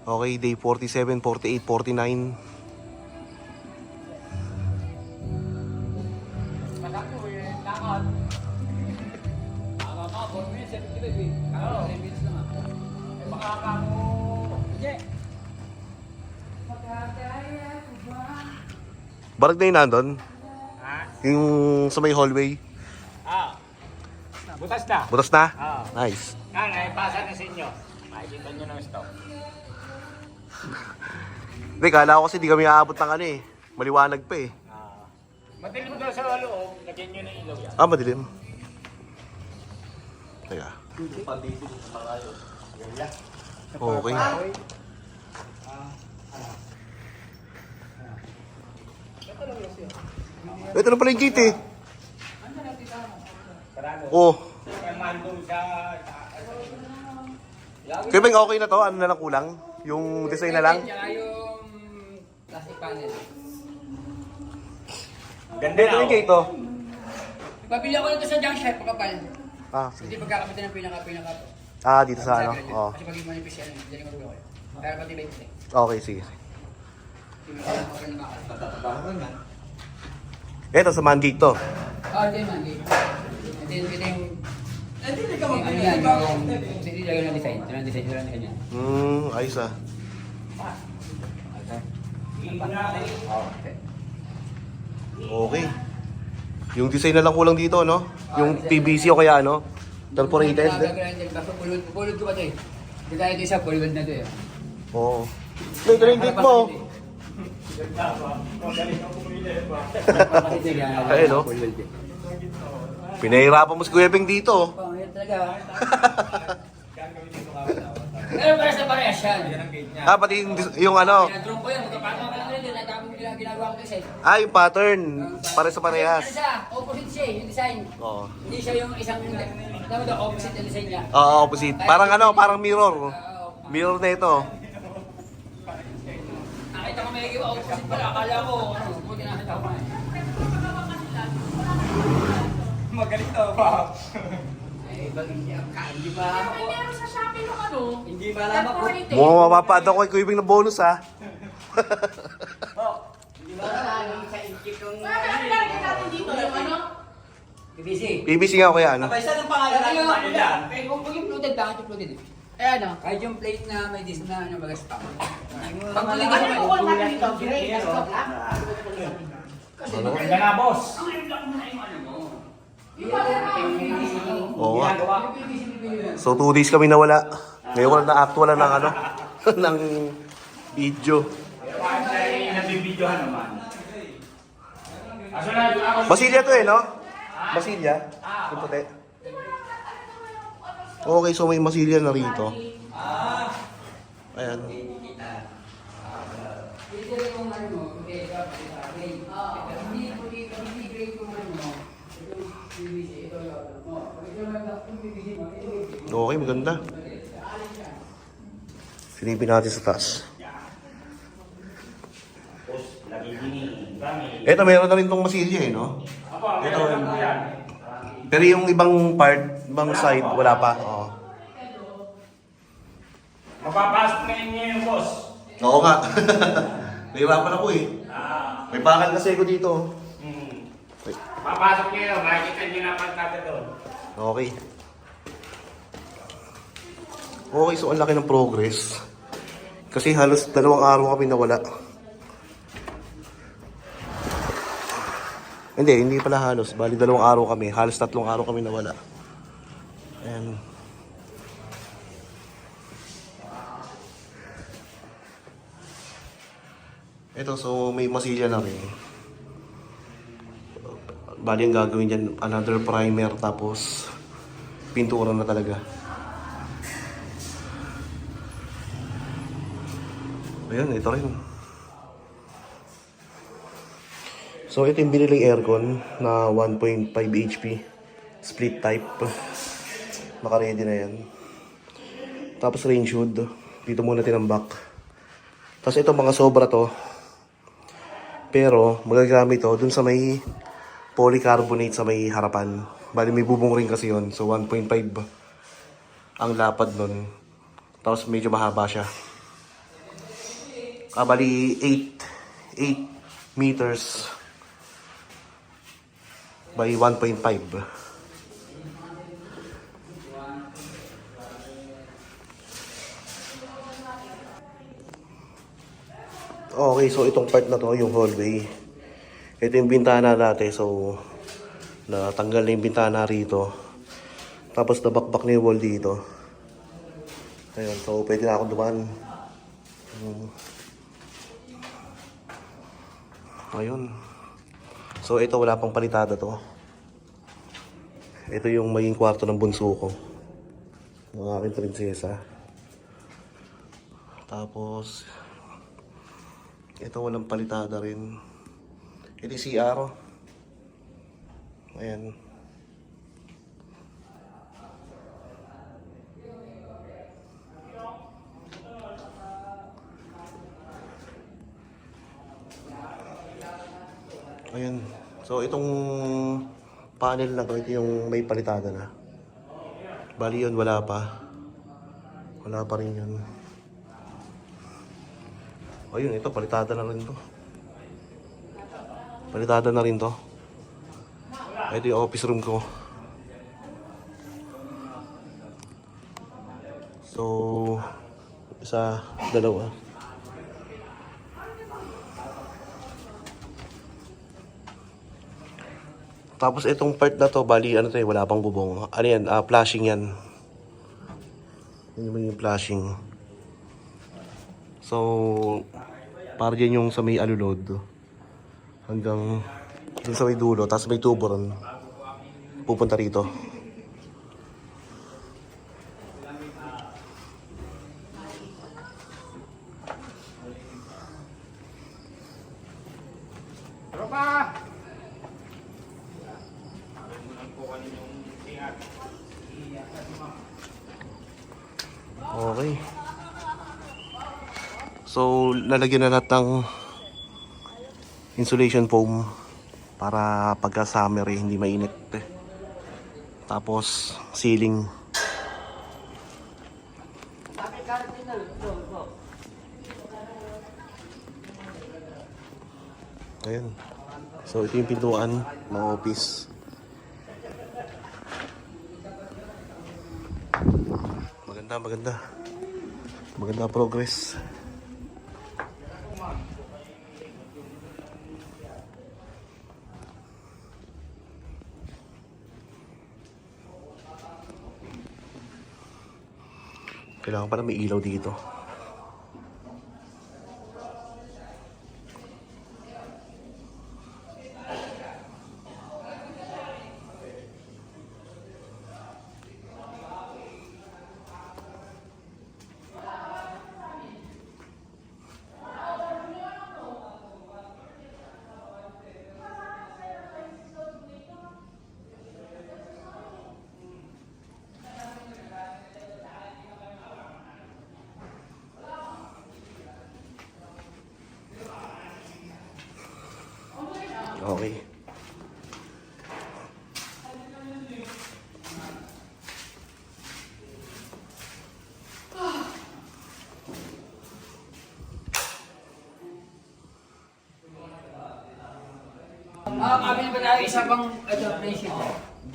Okay, day 47, 48, 49. Barag na yun nandun? Yung sa may hallway? Butas na. Butas na? Ah. Nice. Yan, ay pasa na sa inyo. Makikita nyo ng stock. Hindi, kala ko kasi di kami aabot ng ano eh. Maliwanag pa eh. Madilim daw sa loob, lagyan nyo ng ilaw yan. Madilim. Teka. Okay. Ito na pala yung gate eh. Oh. Kaya bang okay na to? Ano na lang kulang? Yung design na lang? Tsaka yung plastic panel. Ganda Ito yung gate oh. Pabili ako nito sa junk shop, makapal. Ah, sige. Hindi pagkakabit ng pinaka. Ah, dito sa ano? Oh. Kasi pag yung manipis yan, dyan yung magulo ko. Kaya pati ba ito eh. Okay, sige. Hindi mo alam kung ano makakal. Ito sa man gate to. Ito yung mangi. Ito yung... Hindi ka mag-ibig. Hindi lagyan ng design. Ito yung design. Ito yung kanya. Ayos ah. Okay. Yung design na lang kulang dito, no? Yung PVC o kaya ano? Perforated. Basta pulod ko ba ito eh. Hindi tayo ito isa, pulod na ito eh. Oo. Ito na yung gate mo. Ayun, no? Pinahirapan mo si Kuya Beng dito. Oh, yun talaga. Pero para sa parehas yan. Pati yung ano. Pinadrone ko yan, magkapatama ka lang rin. Nagkakong ginagawa ko ito eh. Yung pattern. Para sa parehas. Ano siya? Opposite siya eh, yung design. Oo. Hindi siya yung isang... Tama daw, opposite yung design niya. Oo, opposite. Parang ano, parang mirror. Mirror na ito. Nakita ko may iba, opposite pala. Akala ko, ano, buti nakita ko nga eh. Magaling to, Bob. Ay, hindi ba alam ko. Meron sa Shopee ng ano? Hindi ba alam ako. Mukhang mapapaad ako kay Kuya Beng na bonus ha. Hindi ba alam sa inchik yung... Ano lalagyan natin dito? Yung ano? PVC. PVC nga o kaya ano. Abay, saan ang pangalan natin kanila? Kung yung floated ba, ito floated eh. Eh ano, kahit yung plate na may dis na ano, bagas pa. Pag tuloy Ano yung bukol natin dito? Gray? Desktop lang? Ganda na, boss. Yung wala na. Oo nga. Ginagawa. So 2 days kami nawala. Ngayon wala na actual ng ano. ng video. Nabibidyohan naman. Masilya to eh, no? Masilya? Yung puti. Okay, so may masilya na rito. Ayan. Okay, maganda. Silipin natin sa taas. Ito, meron na rin tong masilya eh, no? Ito, pero yung ibang part, ibang side, wala pa. Oo. Mapapasok na inyo yung boss. Oo nga. Nahirapan ako eh. May bakal kasi ako dito. Wait. Papasok nyo yun, makikita nyo na pagkata doon. Okay. Okay, so ang laki ng progress. Kasi halos 2 araw kami nawala. Hindi pala halos. Bali 2 araw kami. Halos 3 araw kami nawala. And ito, so may masilya na rin. Bali ang gagawin dyan, another primer tapos pintura na talaga. Ayan, ito rin. So ito yung biniling aircon na 1.5 HP split type. Naka-ready na yan. Tapos range hood. Dito muna tinambak. Tapos ito mga sobra to. Pero magagamit to dun sa may polycarbonate sa may harapan. Bali may bubong ring kasi yun. So 1.5 ang lapad nun. Tapos medyo mahaba siya. Bali 8 meters by 1.5. Okay, so itong part na to, yung hallway. Ito yung bintana natin, so natanggal na yung bintana rito. Tapos nabakbak na yung wall dito. Ayun, so pwede na ako dumaan. Ayun. So ito, wala pang palitada to. Ito yung maging kwarto ng bunso ko. Ng aking prinsesa. Tapos ito walang palitada rin. Ito yung CR. Ayan. Ayan. So itong panel na to, ito yung may palitada na. Bali yun, wala pa. Wala pa rin yun. Ayun, ito, palitada na rin to. Palitada na rin to. Ito yung office room ko. So, isa, dalawa. Tapos itong part na to, bali, ano to, wala pang bubong. Ano yan? Flashing yan. Yan yung flashing. So, para dyan yung sa may alulod. Hanggang dun sa may dulo. Tapos may tubo ron. Pupunta rito. Tropa! Okay. So, lalagyan na natin ng insulation foam para pagka summer hindi mainit. Tapos, ceiling. Ayan. So, ito yung pintuan ng office. Maganda. Maganda progress. Kailangan pala may ilaw dito. Okay. Kabili ba tayo isa pang play sheet?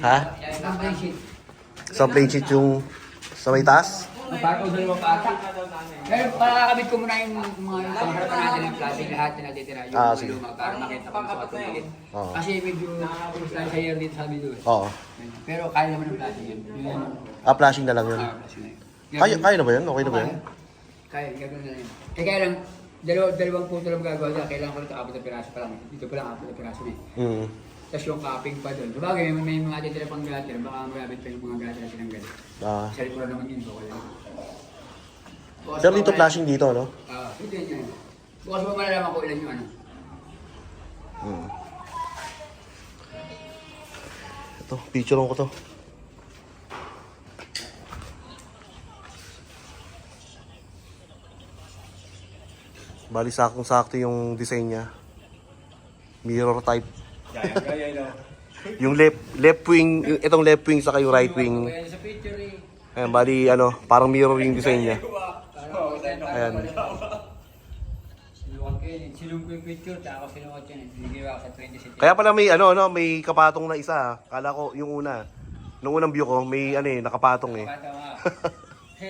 Ha? Isang play sheet. Sa plate sheet yung sa may taas? Para ko dalawa pa ata. Pero pakakabit ko muna yung mga pangharapan natin ng plastic, lahat na natitira. Yung sige. luma para makita ko sa patulogin. Oo. Kasi medyo tayo sa year dito sabi doon. Oo. Pero kaya naman ng plastic yun. Flashing na lang yun. Plastic na yun. Kaya na ba yun? Okay na ba yun? Kaya, gagawin na yun. Kaya lang, dalawang puto lang gagawa dyan. Kailangan ko rin ito 4 na piraso pa lang. Dito pa lang 4 na piraso na eh. Mm. Tapos yung cupping pa doon. Sabagay, may mga titira pang gutter. Baka magamit pa yung mga gutter na tinanggal. Ah. Sa likuran naman yun, baka lang. Pero dito flashing dito, no? Ito yun. Bukas mo malalaman ko ilan yung ano. Mm. Ito, picture ko to. Bali sakong-sakto yung design niya. Mirror type. Yung left wing, itong left wing saka yung right wing. Kaya sa picture eh. Ayan, bali ano, parang mirror yung design niya. Ayan. Sinukat ko yun. Sinum ko yung picture, tapos sinukat yun. Bigyan ako sa 20 Kaya pala may may kapatong na isa. Kala ko yung una. Nung unang view ko, may nakapatong eh. Kasi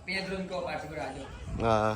pinadrone ko para sigurado. Ah.